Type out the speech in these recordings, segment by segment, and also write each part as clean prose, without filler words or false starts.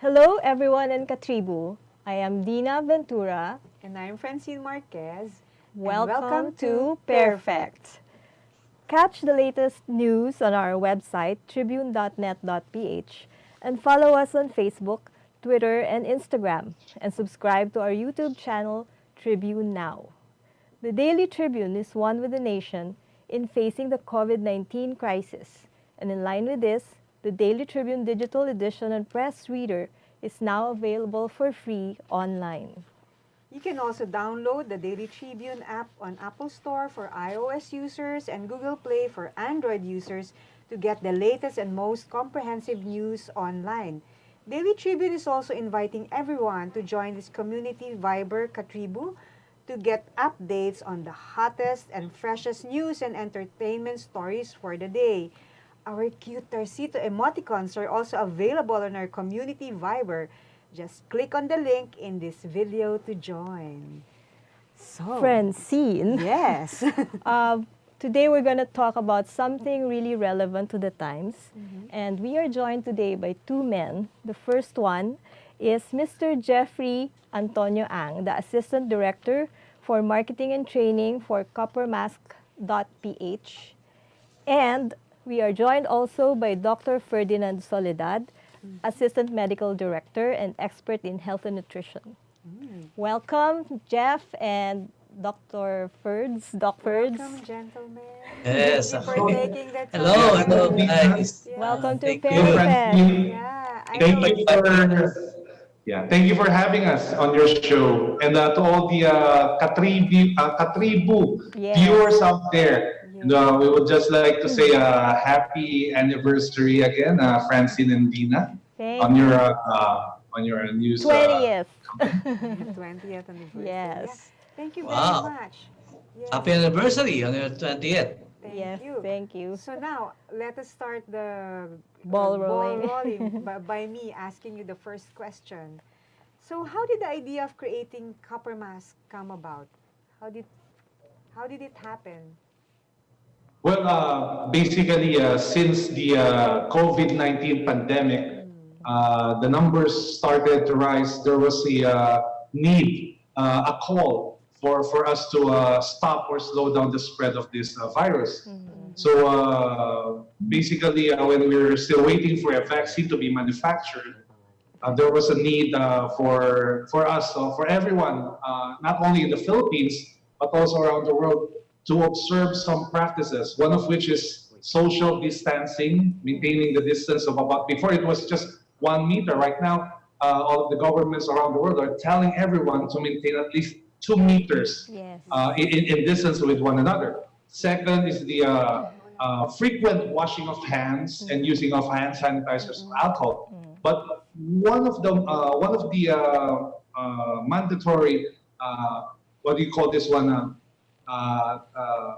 Hello, everyone in Katribu. I am Dina Ventura. And I'm Francine Marquez. Welcome to PairFect. Catch the latest news on our website, tribune.net.ph, and follow us on Facebook, Twitter, and Instagram, and subscribe to our YouTube channel, Tribune Now. The Daily Tribune is one with the nation in facing the COVID-19 crisis. And in line with this, the Daily Tribune Digital Edition and Press Reader is now available for free online. You can also download the Daily Tribune app on Apple Store for iOS users and Google Play for Android users to get the latest and most comprehensive news online. Daily Tribune is also inviting everyone to join this community Viber Katribu to get updates on the hottest and freshest news and entertainment stories for the day. Our cute Tarcito emoticons are also available on our community Viber. Just click on the link in this video to join. So, Francine. yes. Today we're going to talk about something really relevant to the times. And we are joined today by two men. The first one is Mr. Jeffrey Antonio Ang, the Assistant Director for Marketing and Training for coppermask.ph. And we are joined also by Dr. Ferdz Soledad, Assistant Medical Director and expert in health and nutrition. Welcome, Jeff and Dr. Ferdz. Doc Ferdz. Welcome, gentlemen. Yes. Thank you for taking the time. Hello, guys. Yeah. Welcome to Thank you. PairFect. Yeah, I Thank know. thank you for having us on your show, and to all the Katribu Yes. viewers out there. Yes. And, we would just like to say happy anniversary again, Francine and Dina, Thank on you. your news. 20th. 20th anniversary. Yes. Yeah. Thank you Wow. very much. Yes. Happy anniversary on your 20th. Yes, Thank you. thank you. So now, let us start the Ball rolling. rolling by me asking you the first question. So how did the idea of creating Copper Mask come about? How did it happen? Well, basically, since the COVID-19 pandemic, the numbers started to rise. There was a need, a call for us to stop or slow down the spread of this virus. So basically, when we were still waiting for a vaccine to be manufactured, there was a need for us, for everyone, not only in the Philippines, but also around the world, to observe some practices, one of which is social distancing, maintaining the distance of about, before it was just 1 meter. Right now, all of the governments around the world are telling everyone to maintain at least 2 meters Yes. in distance with one another. Second is the frequent washing of hands and using of hand sanitizers or alcohol. But one of the mandatory, what do you call this one,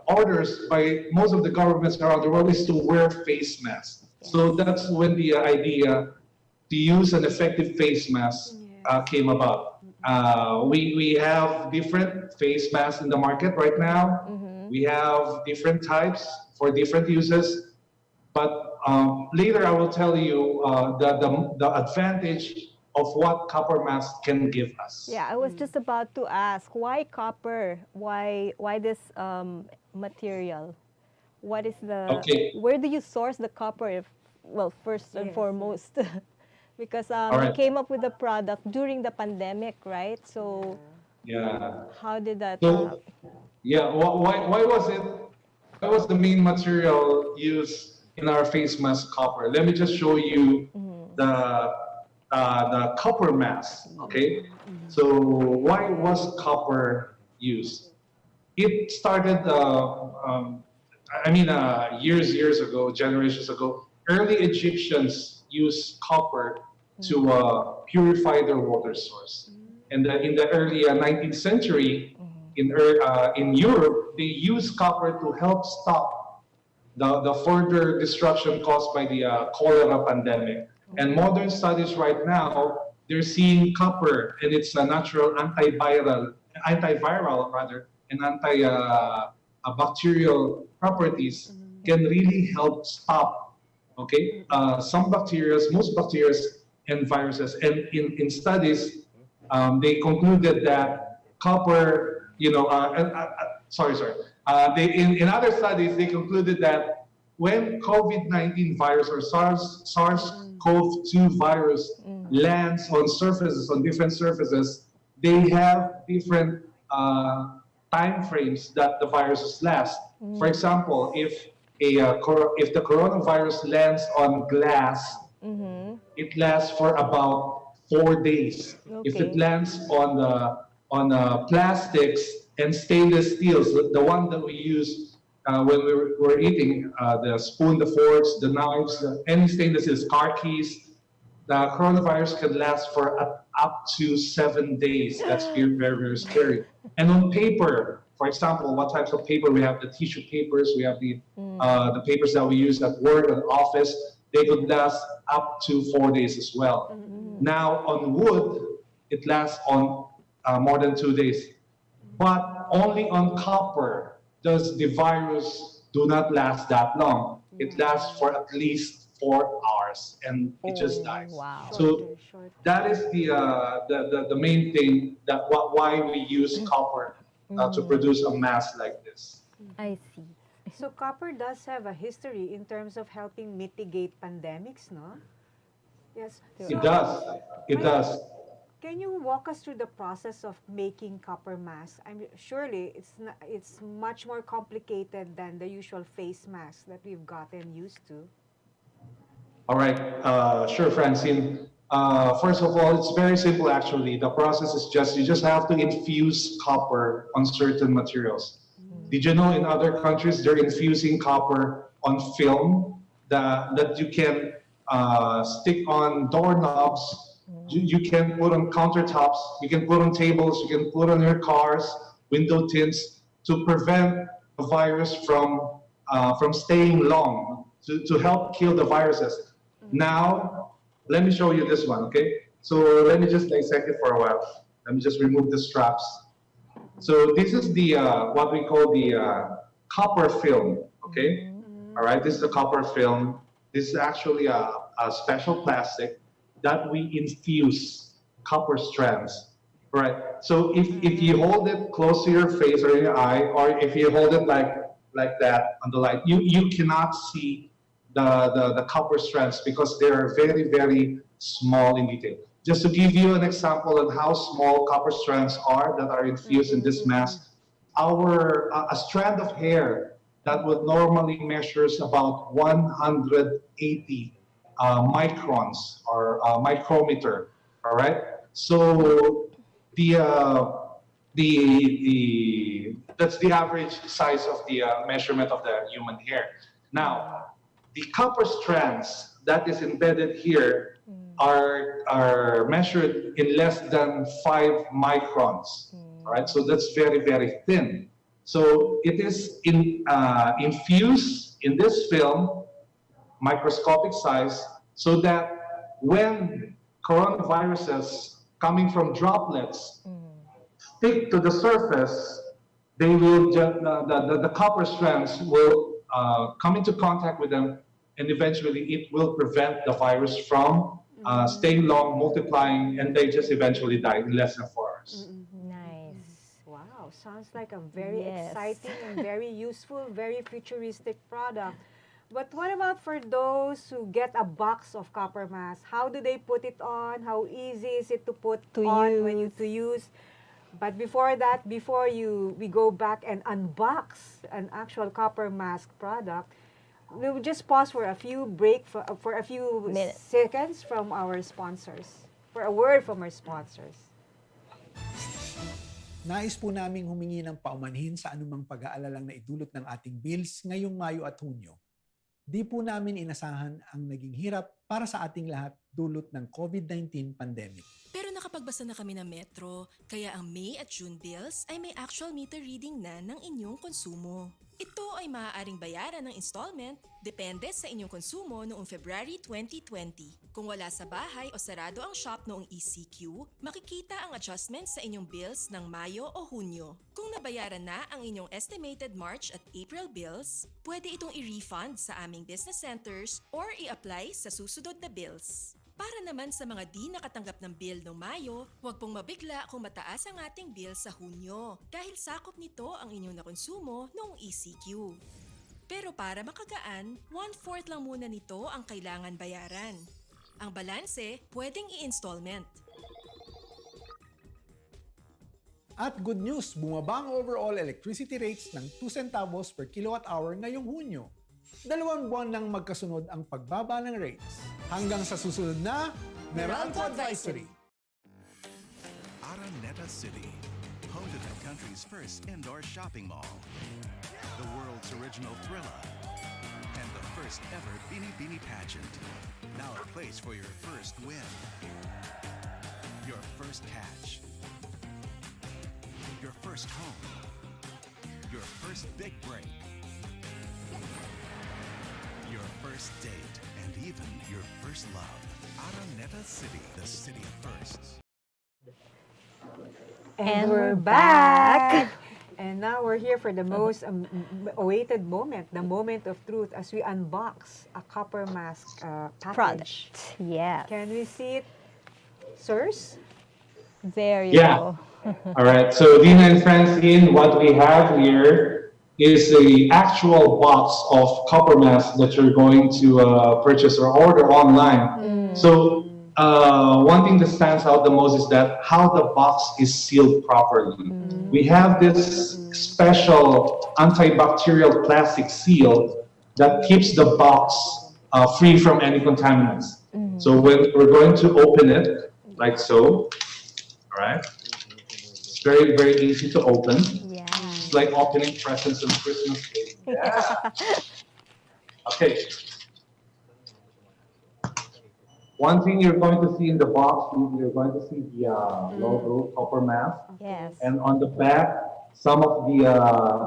orders by most of the governments around the world is to wear face masks. So that's when the idea to use an effective face mask came about. We have different face masks in the market right now. We have different types for different uses. But later I will tell you the advantage of what copper mask can give us. Yeah, I was just about to ask, why copper? Why this material? What is the, Okay. where do you source the copper? Well, first and Yes, foremost, because All you right. came up with the product during the pandemic, right? So Yeah. how did that So, yeah, why was it? Why was the main material used in our face mask copper? Let me just show you the copper mask. Okay, so why was copper used? It started, years ago, generations ago. Early Egyptians used copper to purify their water source, and in the early 19th century, in Europe, they used copper to help stop the further destruction caused by the cholera pandemic. And modern studies right now, they're seeing copper and its natural antiviral rather, and bacterial properties can really help stop. Okay, some bacteria, most bacteria and viruses. And in studies, they concluded that copper, in other studies, they concluded that when COVID-19 virus or SARS-CoV-2 virus lands on surfaces, on different surfaces, they have different time frames that the viruses last. For example, if the coronavirus lands on glass, it lasts for about 4 days. If it Okay. lands on plastics and stainless steels, the one that we use when we're eating, the spoon, the forks, the knives, any stainless steels, car keys, the coronavirus can last for up to 7 days. That's very, very, very scary. And on paper, for example, what types of paper? We have the tissue papers, we have the papers that we use at work and office. They could last up to 4 days as well. Now on wood, it lasts on more than 2 days. But only on copper does the virus do not last that long. It lasts for at least 4 hours and it just dies. Wow. So that is the main thing that why we use copper to produce a mask like this. I see. So copper does have a history in terms of helping mitigate pandemics, no? Yes. It does. It does. Can you walk us through the process of making copper masks? Surely it's much more complicated than the usual face masks that we've gotten used to. All right, sure, Francine. First of all, it's very simple actually. The process is you just have to infuse copper on certain materials. Did you know in other countries they're infusing copper on film that you can stick on doorknobs, you can put on countertops, you can put on tables, you can put on your cars, window tints to prevent the virus from staying long, to help kill the viruses. Now, let me show you this one, okay? So let me just dissect it for a while. Let me just remove the straps. So this is the what we call the copper film, okay? All right, this is the copper film. This is actually a special plastic that we infuse copper strands. All right, so if you hold it close to your face or your eye, or if you hold it like that on the light, you cannot see the copper strands because they are very, very small in detail. Just to give you an example of how small copper strands are that are infused in this mask, a strand of hair that would normally measures about 180 microns or micrometer. All right. So that's the average size of the measurement of the human hair. Now, the copper strands that is embedded here are measured in less than 5 microns. All right, so that's very, very thin. So it is infused in this film, microscopic size, so that when coronaviruses coming from droplets stick to the surface, they will the copper strands will come into contact with them, and eventually it will prevent the virus from staying long, multiplying, and they just eventually die in less than 4 hours. Nice. Wow, sounds like a very Yes. exciting and very useful, very futuristic product. But what about for those who get a box of copper masks? How do they put it on? How easy is it to put To on when you use. to use? But before that, we go back and unbox an actual copper mask product, we will just pause for a few for a few Minutes. seconds from our sponsors, for a word from our sponsors. Nais po naming humingi ng paumanhin sa anumang pag-aalalang na idulot ng ating bills ngayong Mayo at Hunyo. Di po namin inasahan ang naging hirap para sa ating lahat dulot ng COVID-19 pandemic. Pero nakapagbasa na kami ng Metro, kaya ang May at June bills ay may actual meter reading na ng inyong konsumo. Ito ay maaaring bayaran ng installment depende sa inyong konsumo noong February 2020. Kung wala sa bahay o sarado ang shop noong ECQ, makikita ang adjustment sa inyong bills ng Mayo o Hunyo. Kung nabayaran na ang inyong estimated March at April bills, pwede itong i-refund sa aming business centers or i-apply sa susunod na bills. Para naman sa mga di nakatanggap ng bill noong Mayo, huwag pong mabigla kung mataas ang ating bill sa Hunyo dahil sakop nito ang inyong nakonsumo noong ECQ. Pero para makagaan, 1/4 lang muna nito ang kailangan bayaran. Ang balanse, pwedeng i-installment. At good news, bumaba ang overall electricity rates ng 2 centavos per kilowatt hour ngayong Hunyo. 2 buwan nang magkasunod ang pagbaba ng rates. Hanggang sa susunod na Meralco Advisory. Araneta City, home to the country's first indoor shopping mall, the world's original Thrilla, and the first ever Bini Bini pageant. Now a place for your first win, your first catch, your first home, your first big break, your first date, and even your first love. Araneta City, the city of firsts. And we're back! And now we're here for the most awaited moment, the moment of truth, as we unbox a copper mask package. Product. Yes. Can we see it, sirs? There you Yeah. go. All right, so Dina and Francine, what we have here is the actual box of copper masks that you're going to purchase or order online. So one thing that stands out the most is that how the box is sealed properly. We have this special antibacterial plastic seal that keeps the box free from any contaminants. So when we're going to open it, like so, all right? It's very, very easy to open. Yeah. It's like opening presents on Christmas Day. Yeah. Okay. One thing you're going to see in the box, you're going to see the logo, copper mask. Yes. And on the back, some of the,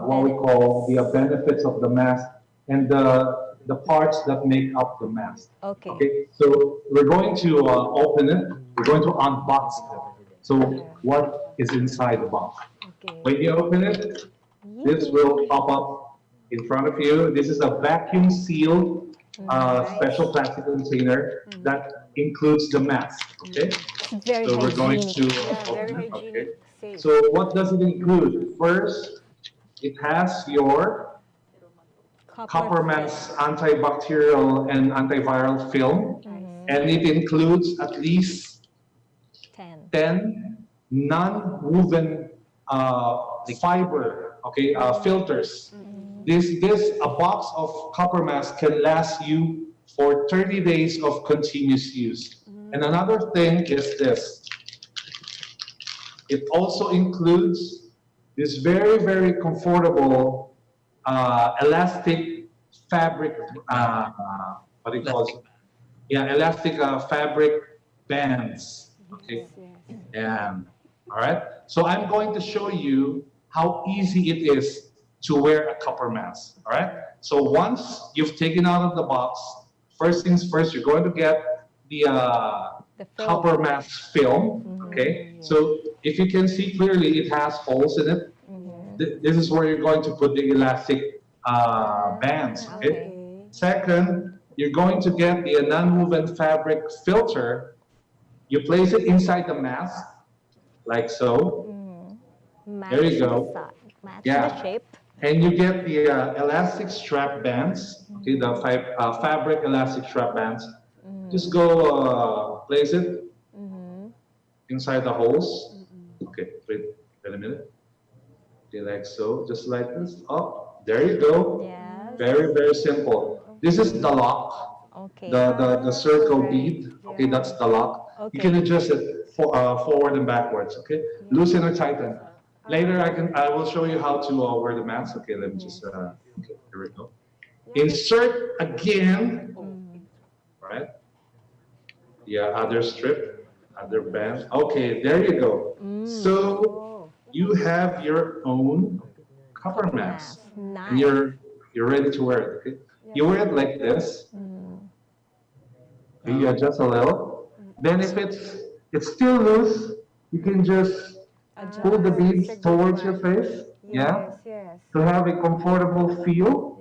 what we call the benefits of the mask and the parts that make up the mask. Okay. Okay, so we're going to open it. We're going to unbox it. So what is inside the box? Okay. When you open it, this will pop up in front of you. This is a vacuum sealed special plastic container that includes the mask. Okay, Very so we're going hygienic. to Yeah, very open it. Okay. hygienic. Safe. So what does it include? First, it has your copper mask antibacterial and antiviral film, and it includes at least 10 non-woven fiber, okay, filters. A box of copper mask can last you for 30 days of continuous use. And another thing is this. It also includes this very, very comfortable elastic fabric, what do you call it? Yeah, elastic fabric bands. Okay. Yeah. All right. So I'm going to show you how easy it is to wear a copper mask. All right. So once you've taken out of the box, first things first, you're going to get the copper mask film. Okay. So if you can see clearly, it has holes in it. This is where you're going to put the elastic bands. Okay. Second, you're going to get the non-woven fabric filter. You place it inside the mask, like so. There you go. Match Yeah. the shape. And you get the elastic strap bands, okay, the fabric elastic strap bands. Just go place it inside the holes. Okay, wait a minute. Okay, like so, just like this. Oh, there you go. Yes. Very, very simple. This is the lock, Okay. the circle bead. Okay, that's the lock. Okay. You can adjust it forward and backwards. Okay, loosen or tighten. Later, I will show you how to wear the mask. Okay, let me just. Okay, here we go. Insert again. Right. Yeah, other strip, other band. Okay, there you go. So you have your own copper mask, and Nice. you're ready to wear it. Okay, you wear it like this. You adjust a little. Then if it's still loose, you can just pull the beads towards your face. Yeah, Yes. to have a comfortable feel.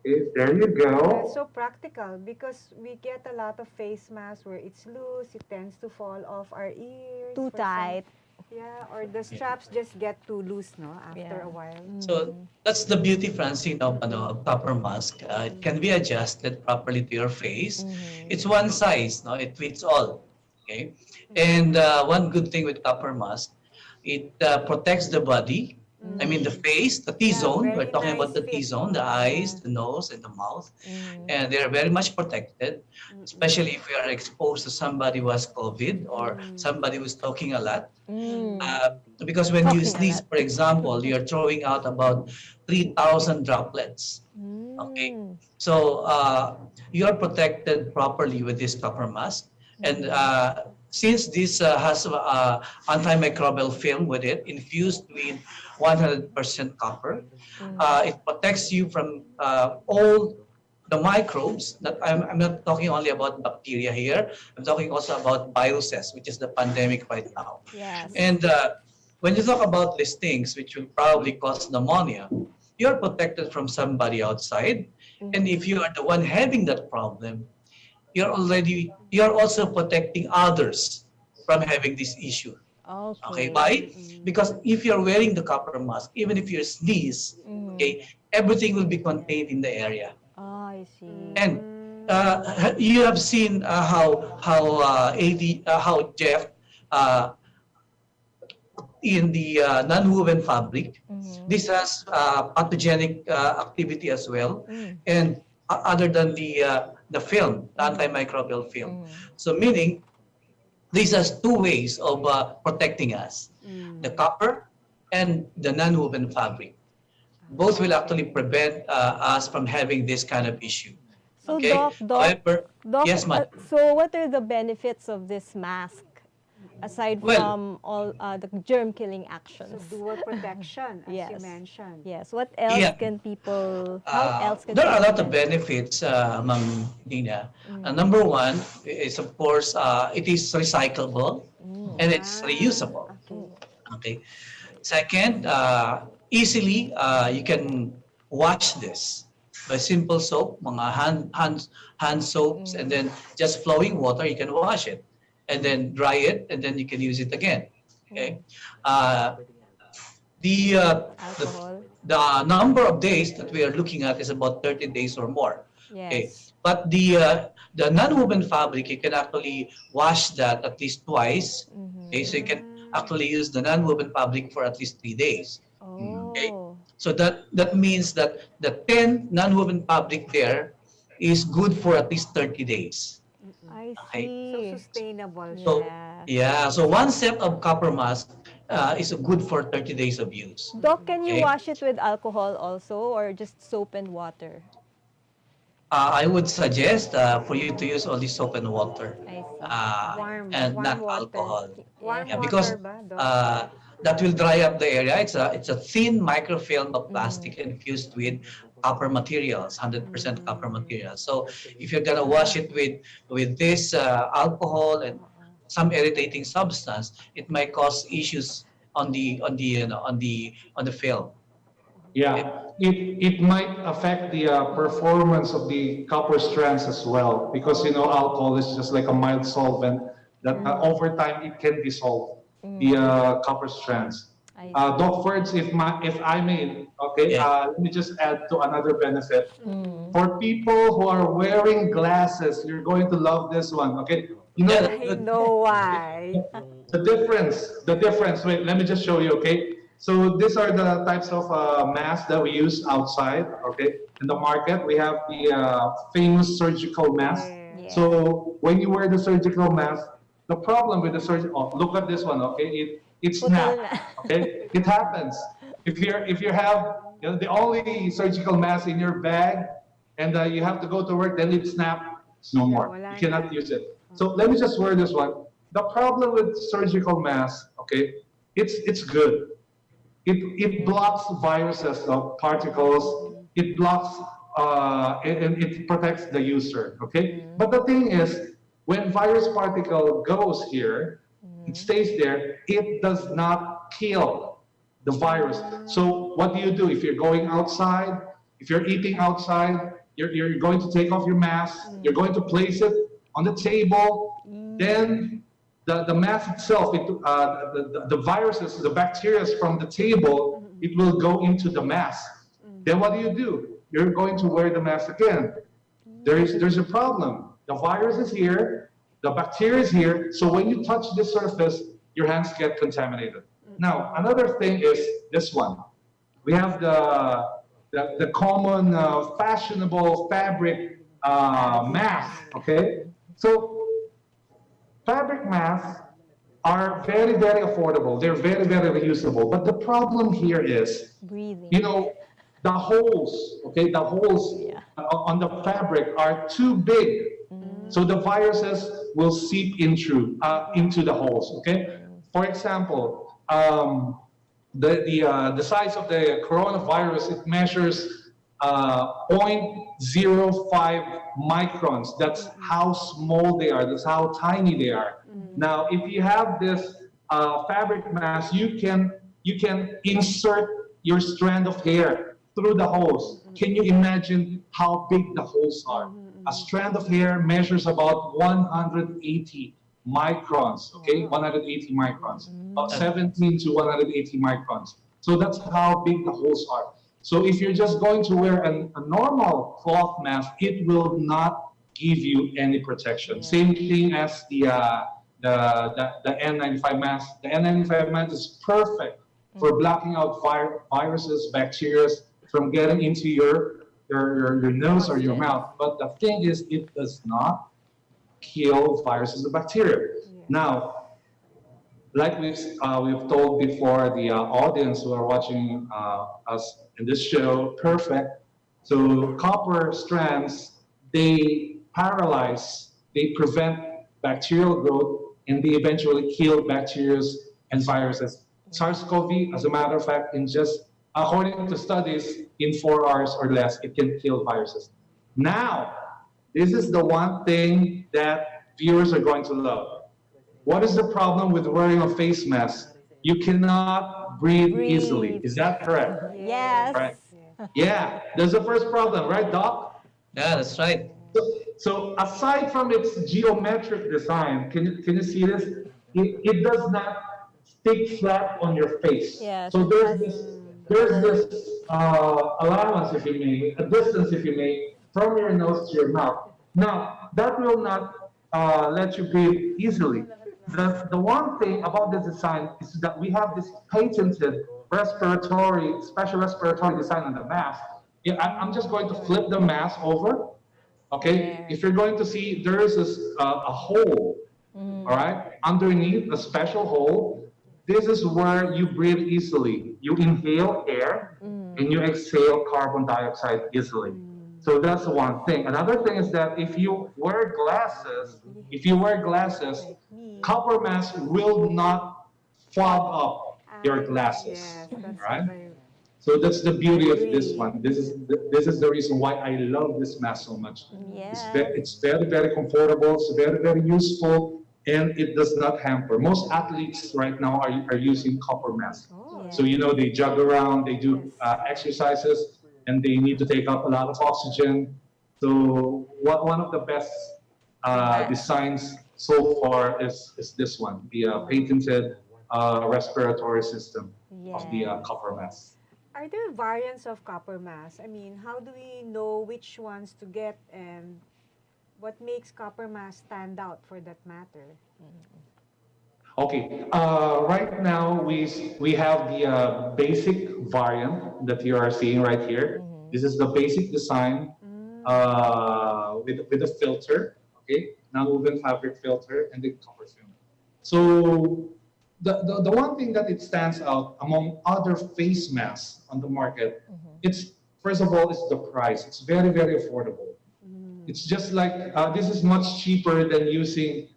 Okay, there you It's go. so practical because we get a lot of face masks where it's loose, it tends to fall off our ears. Too for some- tight. Yeah, or the straps just get too loose, no, after Yeah. a while. So that's the beauty, Francine, of copper mask. It can be adjusted properly to your face. It's one size, no? It fits all. Okay. And one good thing with copper mask, it protects the body. I mean, the face, the Yeah, T-zone. We're very talking about nice the fit. T-zone, the eyes, the nose, and the mouth. And they're very much protected, especially if you are exposed to somebody who has COVID or somebody who's talking a lot. Because when you Talking a sneeze, lot. for example, you're throwing out about 3,000 droplets. Okay, Mm. so you are protected properly with this copper mask, and since this has antimicrobial film with it, infused with 100% copper, it protects you from all the microbes. That I'm not talking only about bacteria here. I'm talking also about viruses, which is the pandemic right now. Yes. And when you talk about these things, which will probably cause pneumonia, you're protected from somebody outside. And if you are the one having that problem, you're also protecting others from having this issue. Okay, Okay. why? Because if you're wearing the copper mask, even if you sneeze, okay, everything will be contained in the area. Oh, I see. And you have seen how Jeff in the non-woven fabric. This has pathogenic activity as well, and other than the film, the antimicrobial film. So meaning this has two ways of protecting us: the copper and the non-woven fabric. Both will actually prevent us from having this kind of issue. So, Okay. Doc, However, Doc, yes, ma'am. so what are the benefits of this mask aside Well, from all the germ-killing So actions? dual protection, as you Yes. mentioned. Yes. What else Yeah. can people? How else can There are a people lot of benefit? benefits, Ma'am Nina. Number one is, of course, it is recyclable and it's reusable. Okay. Okay. Second, easily you can wash this by simple soap, mga hand soaps, and then just flowing water. You can wash it, and then dry it, and then you can use it again. Okay. Uh, the, uh, the Alcohol. the number of days that we are looking at is about 30 days or more. Okay, Yes. but the non-woven fabric, you can actually wash that at least twice. Okay, so you can actually use the non-woven fabric for at least 3 days. Okay, Oh. so that means that the 10 non-woven fabric there is good for at least 30 days. I Okay. So see. sustainable. So Yeah. yeah, so one set of copper mask is good for 30 days of use. Doc, can you Okay. wash it with alcohol also, or just soap and water? I would suggest for you to use only soap and water, I see. and Warm not water. alcohol. Warm Yeah, water because ba, Doc? that will dry up the area. It's a thin microfilm of plastic infused with copper materials, 100% copper materials. So if you're gonna wash it with this alcohol and some irritating substance, it might cause issues on the film. Yeah, it might affect the performance of the copper strands as well, because alcohol is just like a mild solvent that over time it can dissolve the copper strands. I see. Doc Ferdz, if I may, okay, Yeah. let me just add to another benefit. For people who are wearing glasses, you're going to love this one, okay? Yeah, I good. know why. The difference, wait, let me just show you, okay? So these are the types of masks that we use outside, okay? In the market, we have the famous surgical mask. Yeah. So when you wear the surgical mask, the problem with the surgical, look at this one, okay? It snaps, okay? It happens. If you have the only surgical mask in your bag, and you have to go to work, then it snaps, it's no more. wala You cannot use it. So let me just wear this one. The problem with surgical masks, okay, it's good. It blocks viruses, particles. It blocks and it protects the user. Okay, but the thing is, when virus particle goes here, it stays there. It does not kill the virus. So what do? If you're going outside If you're eating outside, you're going to take off your mask, you're going to place it on the table, then the mask itself, the viruses, the bacteria from the table, it will go into the mask. Then what do? You're going to wear the mask again. There's a problem. The virus is here, the bacteria is here, so when you touch the surface, your hands get contaminated. Now, another thing is this one. We have the common fashionable fabric mask, okay? So fabric masks are very, very affordable. They're very, very reusable. But the problem here is, Breathing. you know, the holes, okay, the holes on the fabric are too big. So the viruses will seep into the holes, okay? For example, the size of the coronavirus, it measures 0.05 microns. That's how small they are. That's how tiny they are. Now, if you have this fabric mask, you can insert your strand of hair through the holes. Can you imagine how big the holes are? A strand of hair measures about 180 microns, okay? 180 microns, about 17 to 180 microns. So that's how big the holes are. So if you're just going to wear a normal cloth mask, it will not give you any protection. Same thing as the N95 mask. The N95 mask is perfect for blocking out viruses, bacteria from getting into your nose or your mouth. But the thing is, it does not kill viruses and bacteria. Now, like we've told before the audience who are watching us in this show, PairFect. So copper strands, they paralyze, they prevent bacterial growth, and they eventually kill bacteria and viruses. SARS-CoV, as a matter of fact, according to studies, in 4 hours or less, it can kill viruses. Now, this is the one thing that viewers are going to love. What is the problem with wearing a face mask? You cannot breathe easily. Is that correct? Yes. Right. Yeah, that's the first problem, right, Doc? Yeah, that's right. So aside from its geometric design, can you see this? It does not stick flat on your face. Yes, So there's this allowance, if you may, a distance, if you may, from your nose to your mouth. Now, that will not let you breathe easily. The one thing about this design is that we have this patented special respiratory design on the mask. Yeah, I'm just going to flip the mask over. Okay, if you're going to see, there is a hole, all right, underneath a special hole. This is where you breathe easily. You inhale air and you exhale carbon dioxide easily. So that's one thing. Another thing is that if you wear glasses, copper mask will not fog up your glasses. Yes, that's right? very... So that's the beauty of this one. This is the reason why I love this mask so much. Yes. It's very, very comfortable. It's very, very useful, and it does not hamper. Most athletes right now are using copper masks. So they jog around, they do exercises, and they need to take up a lot of oxygen. So one of the best designs so far is this one, the patented respiratory system of the copper mask. Are there variants of copper mask? I mean, how do we know which ones to get, and what makes copper mask stand out for that matter? Okay, right now we have the basic variant that you are seeing right here. This is the basic design with a filter, okay, non-woven fabric filter and the copper film. So the one thing that it stands out among other face masks on the market, it's first of all, it's the price. It's very, very affordable. It's just like this is much cheaper than using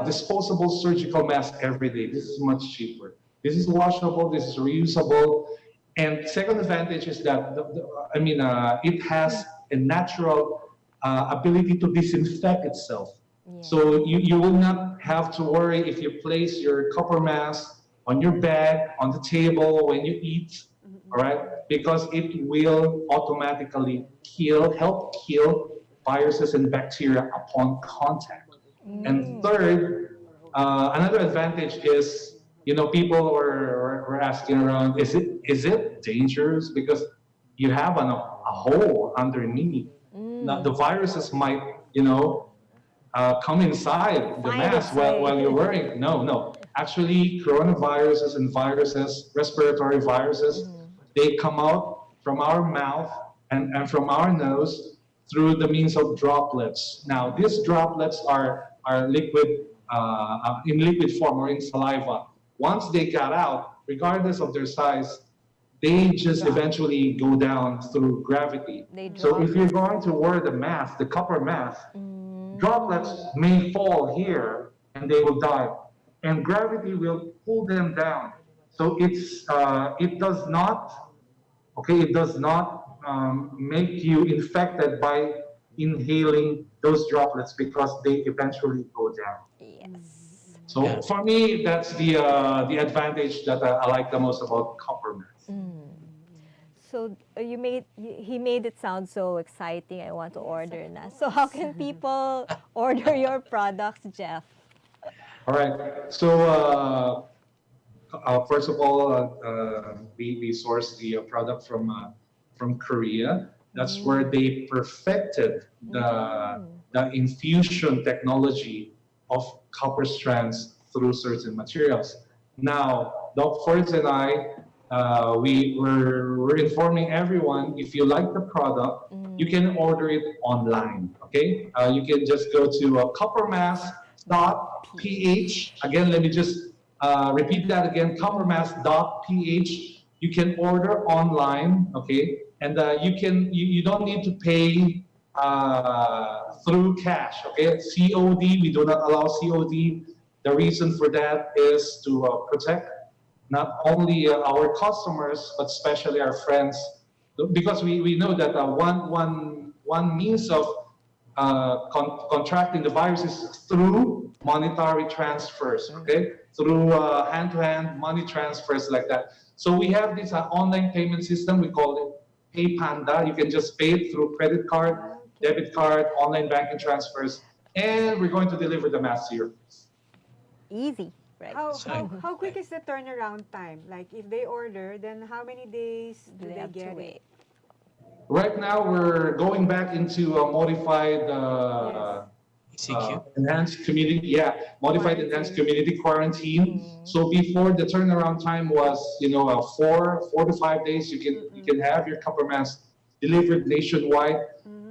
disposable surgical mask every day. This is much cheaper. This is washable. This is reusable. And second advantage is that it has a natural ability to disinfect itself. So you will not have to worry if you place your copper mask on your bed, on the table when you eat. All right. because it will automatically help kill viruses and bacteria upon contact. And third, another advantage is, people were asking around, is it dangerous because you have a hole underneath? Now, the viruses might, come inside the Find mask its way. while you're wearing it. No, no. Actually, coronaviruses and viruses, respiratory viruses, they come out from our mouth and from our nose through the means of droplets. Now, these droplets are liquid, in liquid form or in saliva. Once they got out, regardless of their size, they just eventually go down through gravity. They So drop. if you're going to wear the mask, the copper mask, droplets may fall here and they will die, and gravity will pull them down. So it does not make you infected by inhaling those droplets because they eventually go down. Yes. So Yeah. for me, that's the advantage that I like the most about copper mask. So he made it sound so exciting. I want to order na. So how can people order your products, Jeff? All right. So first of all, we source the product from Korea. That's where they perfected the infusion technology of copper strands through certain materials. Now, Doc Ferdz and I, we're informing everyone, if you like the product, you can order it online, okay? You can just go to coppermask.ph. Again, let me just repeat that again, coppermask.ph. You can order online, okay? And you don't need to pay through cash, okay? COD, we do not allow COD. The reason for that is to protect not only our customers, but especially our friends, because we know that one means of contracting the virus is through monetary transfers, okay? Through hand-to-hand money transfers like that. So we have this online payment system, we call it Pay Panda. You can just pay it through credit card, debit card, online banking transfers, and we're going to deliver the mask to your place. Easy, right? How quick is the turnaround time? Like if they order, then how many days do they have to get wait? it? Right now, we're going back into a modified CQ. enhanced community, modified enhanced community quarantine. So before the turnaround time was, 4 to 5 days, you can have your copper mask delivered nationwide.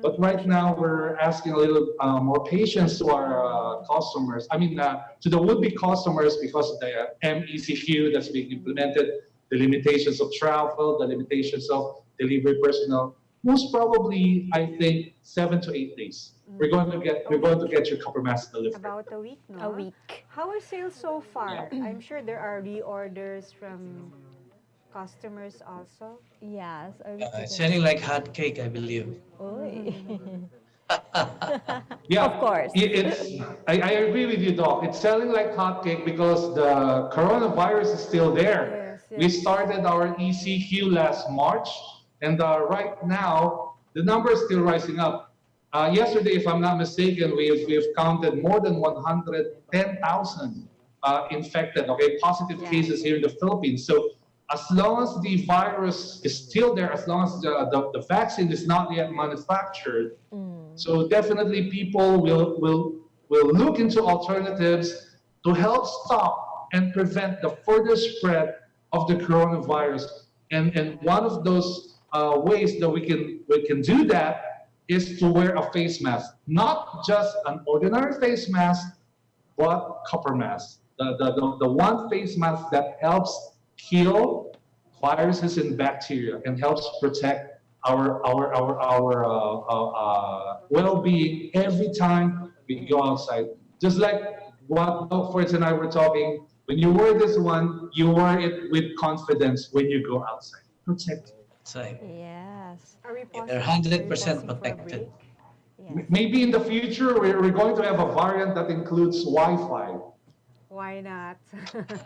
But right now we're asking a little more patience to our customers. I mean, to the would-be customers because of the MECQ that's being implemented, the limitations of travel, the limitations of delivery personnel. Most probably, I think 7 to 8 days. We're going to get your copper mask delivered. About a week, no? A week. How are sales so far? I'm sure there are reorders from customers also. Yes. Are we Selling like hot cake, I believe. Oy. Yeah, Of course. I agree with you, Doc. It's selling like hotcake because the coronavirus is still there. Yes, We yes. started our ECQ last March, and right now the number is still rising up. Yesterday, if I'm not mistaken, we've counted more than 110,000 infected, positive cases here in the Philippines. So as long as the virus is still there, as long as the vaccine is not yet manufactured, so definitely people will look into alternatives to help stop and prevent the further spread of the coronavirus. And one of those ways that we can do that is to wear a face mask, not just an ordinary face mask, but copper mask, the one face mask that helps kill viruses and bacteria and helps protect our well-being every time we go outside. Just like what Ferdz and I were talking, when you wear this one, you wear it with confidence when you go outside. Protect. So Yes. Are we they're pausing? 100% Pausing for a protected. break? Yes. Maybe in the future, we're going to have a variant that includes Wi-Fi. Why not?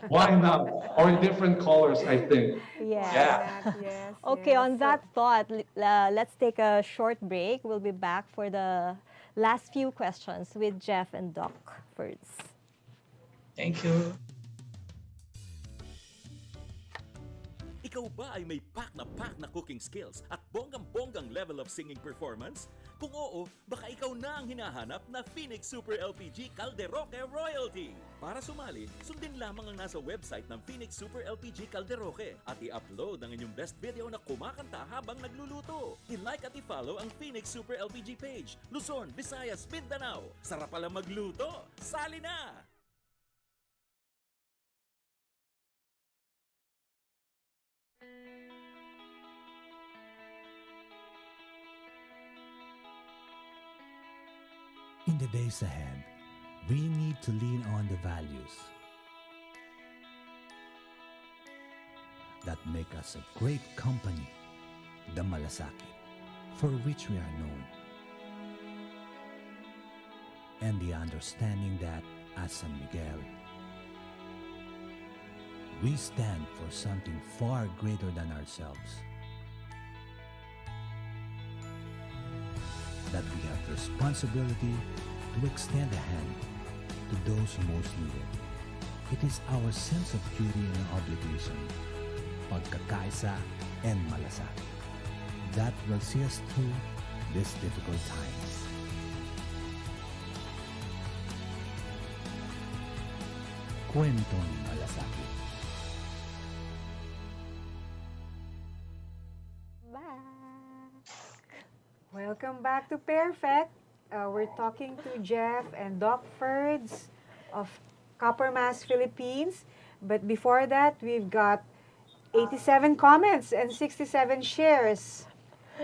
Why not? Or different colors, I think. Yeah. Yeah. Why not? Yes. Okay, yes. on that thought, let's take a short break. We'll be back for the last few questions with Jeff and Doc Ferdz. Thank you. Ikaw ba ay may pack na cooking skills at bonggang-bonggang level of singing performance? Kung oo, baka ikaw na ang hinahanap na Phoenix Super LPG Calderoque Royalty. Para sumali, sundin lamang ang nasa website ng Phoenix Super LPG Calderoque at i-upload ang inyong best video na kumakanta habang nagluluto. I-like at i-follow ang Phoenix Super LPG page. Luzon, Visayas, Mindanao. Sarap pala magluto. Sali na! In the days ahead, we need to lean on the values that make us a great company, the Malasakit, for which we are known, and the understanding that, as San Miguel, we stand for something far greater than ourselves. That we have the responsibility to extend a hand to those who most need it. It is our sense of duty and obligation, pagkakaisa and malasakit, that will see us through these difficult times. Kwentong Malasakit. Welcome back to PairFect. We're talking to Jeff and Doc Ferdz of Copper Mass Philippines. But before that, we've got 87 comments and 67 shares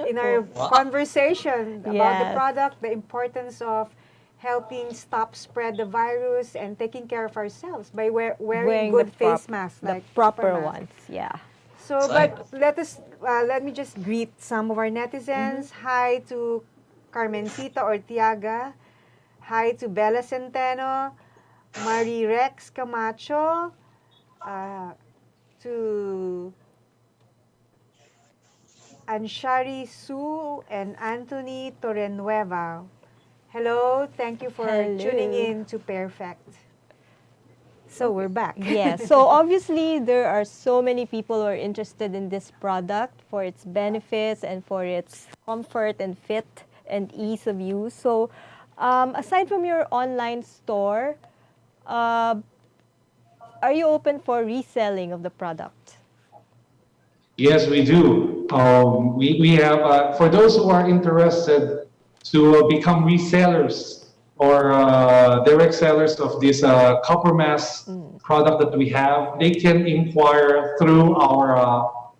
in our Wow. conversation about the Yes. product, the importance of helping stop spread the virus and taking care of ourselves by wearing good face masks, the like proper copper masks. ones. Yeah. So, but let me just greet some of our netizens. Hi to Carmencita Ortiaga. Hi to Bella Centeno, Marie Rex Camacho, to Anshari Su and Anthony Torrenueva. Hello, thank you for Hello. tuning in to PairFect. So we're back. Yes. So obviously, there are so many people who are interested in this product for its benefits and for its comfort and fit and ease of use. So aside from your online store, are you open for reselling of the product? Yes, we do. We have, for those who are interested to become resellers or direct sellers of this copper mask product that we have, they can inquire through our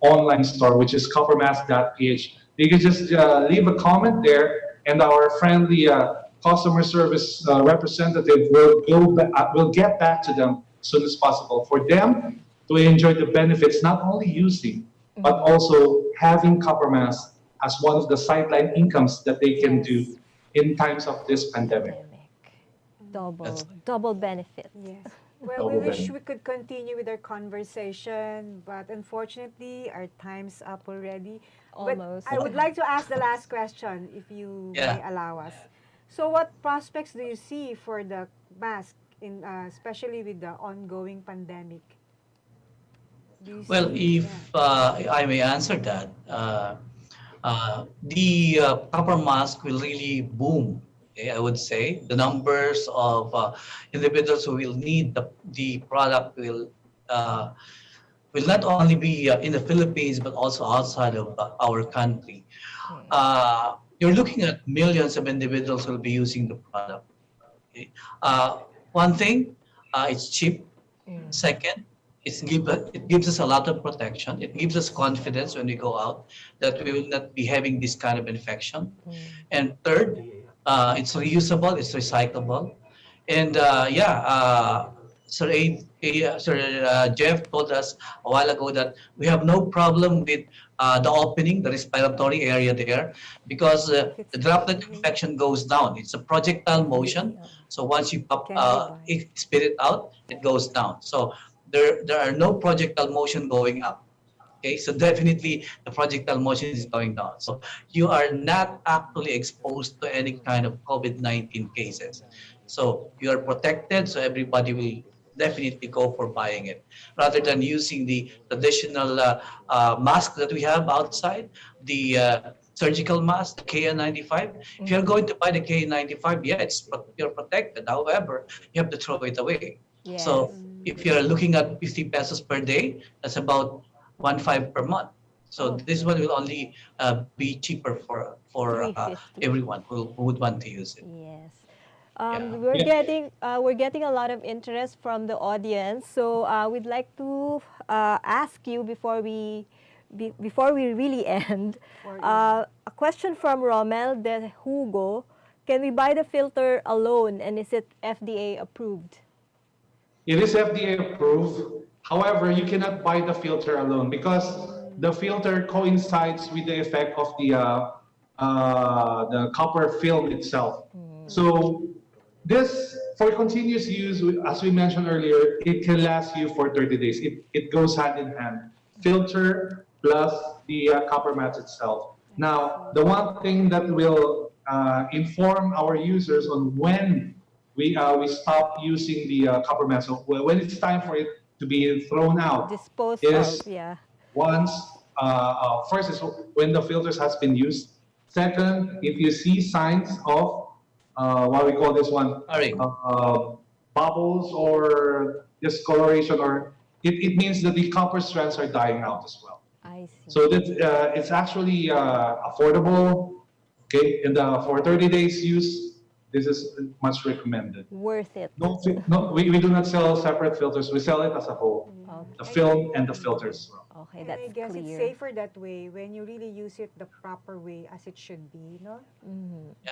online store, which is coppermask.ph. They can just leave a comment there, and our friendly customer service representative will get back to them as soon as possible for them to enjoy the benefits, not only using, but also having copper mask as one of the sideline incomes that they can do in times of this pandemic. Double benefit. Yes. Well, we wish we could continue with our conversation, but unfortunately, our time's up already. Almost. But I would like to ask the last question, if you may allow us. So, what prospects do you see for the mask, especially with the ongoing pandemic? Well, if I may answer that, the copper mask will really boom. I would say the numbers of individuals who will need the product will not only be in the Philippines but also outside of our country. You're looking at millions of individuals who will be using the product. Okay? One thing, it's cheap. Second, it gives us a lot of protection. It gives us confidence when we go out that we will not be having this kind of infection. And third, it's reusable, it's recyclable. And Sir Jeff told us a while ago that we have no problem with the opening, the respiratory area there, because the droplet infection goes down. It's a projectile motion. So once you spit it out, it goes down. So there are no projectile motion going up. Okay, so definitely the projectile motion is going down. So you are not actually exposed to any kind of COVID-19 cases. So you are protected, so everybody will definitely go for buying it rather than using the traditional mask that we have outside, the surgical mask, the KN95. If you're going to buy the KN95, yeah, you're protected. However, you have to throw it away. Yes. So if you're looking at 50 pesos per day, that's about 1.5 per month. So this one will only be cheaper for everyone who would want to use it. Yes. Yeah. We're getting a lot of interest from the audience. So we'd like to ask you before we really end. A question from Romel de Hugo: can we buy the filter alone, and is it FDA approved? It is FDA approved. However, you cannot buy the filter alone because the filter coincides with the effect of the copper film itself. So this, for continuous use, as we mentioned earlier, it can last you for 30 days. It goes hand in hand. Filter plus the copper mats itself. Now, the one thing that will inform our users on when we stop using the copper mat, so when it's time for it to be thrown out, Disposed is of, yeah. once, first is when the filters has been used. Second, if you see signs of what we call this one, bubbles or discoloration, or it means that the copper strands are dying out as well. I see. So that it's actually affordable. Okay, and for 30 days use, this is much recommended. Worth it. No, we do not sell separate filters. We sell it as a whole, the film and the filters. Okay, And that's I guess clear. it's safer that way when you really use it the proper way as it should be, no?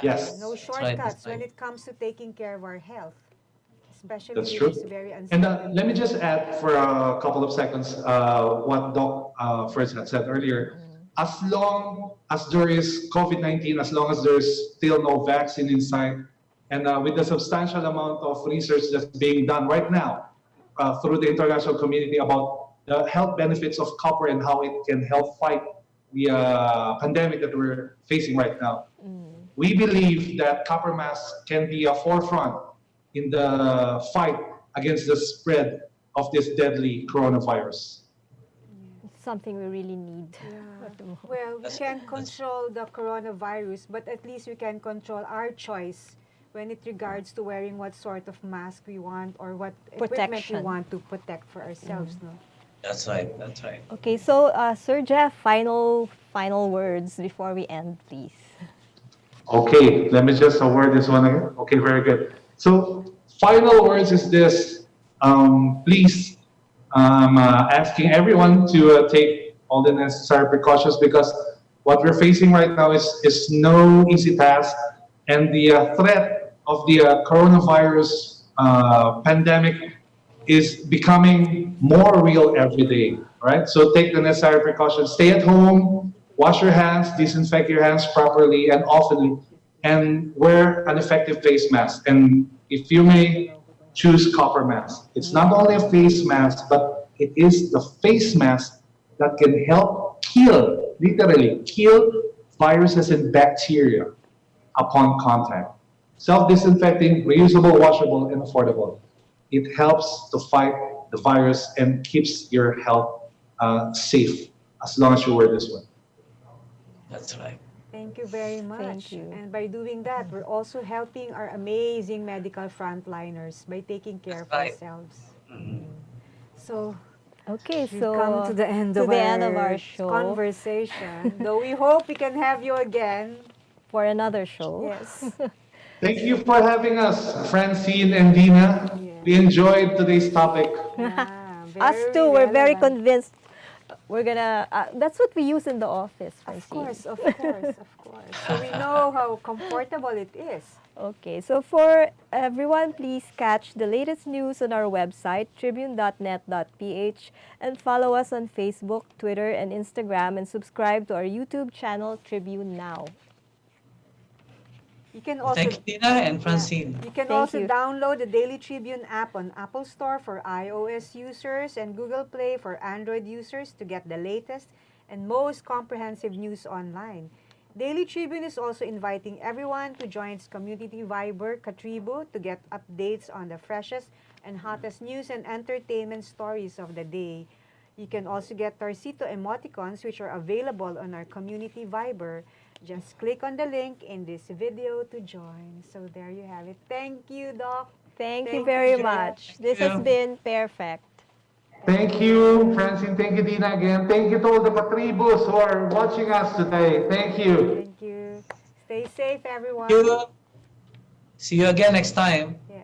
Yes. No That's right, shortcuts that's right. when it comes to taking care of our health, especially That's when true. it's very And unstable. let me just add for a couple of seconds what Doc Ferdz had said earlier. As long as there is COVID-19, as long as there's still no vaccine in sight, and with the substantial amount of research that's being done right now through the international community about the health benefits of copper and how it can help fight the pandemic that we're facing right now, we believe that copper masks can be a forefront in the fight against the spread of this deadly coronavirus. It's something we really need. at the moment. Well, we can't control the coronavirus, but at least we can control our choice when it regards to wearing what sort of mask we want or what equipment we Protection. want to protect for ourselves. No? That's right. That's right. Okay, so Sir Jeff, final words before we end, please. Okay, let me just word this one again. Okay, very good. So, final words is this. Please, asking everyone to take all the necessary precautions because what we're facing right now is no easy task, and the threat of the coronavirus pandemic is becoming more real every day, right? So take the necessary precautions. Stay at home, wash your hands, disinfect your hands properly and often, and wear an effective face mask. And if you may, choose copper mask. It's not only a face mask, but it is the face mask that can help kill, literally kill viruses and bacteria upon contact. Self-disinfecting, reusable, washable, and affordable. It helps to fight the virus and keeps your health safe as long as you wear this one. That's right. Thank you very much. Thank you. And by doing that, we're also helping our amazing medical frontliners by taking care of That's right. ourselves. So Okay, we've so come to the end to of the end of our show. conversation. Though we hope we can have you again. For another show. Yes. Thank you for having us, Francine and Dina. We enjoyed today's topic. Yeah, Us very too, we're very relevant. convinced we're gonna, that's what we use in the office, Of Francine. course, of course, of course. So we know how comfortable it is. Okay, so for everyone, please catch the latest news on our website, tribune.net.ph, and follow us on Facebook, Twitter, and Instagram, and subscribe to our YouTube channel, Tribune Now. You can also Thank you, Tina and Francine. You can Thank also you. download the Daily Tribune app on Apple Store for iOS users and Google Play for Android users to get the latest and most comprehensive news online. Daily Tribune is also inviting everyone to join its community Viber, Katribo, to get updates on the freshest and hottest news and entertainment stories of the day. You can also get Torcito emoticons, which are available on our community Viber. Just click on the link in this video to join. So there you have it. Thank you, Doc. Thank you Thank very you, Jeff. much. This has you. been PairFect. Thank you, Francine. Thank you, Dina, again. Thank you to all the Patribos who are watching us today. Thank you. Thank you. Stay safe, everyone. See you again next time. Yeah.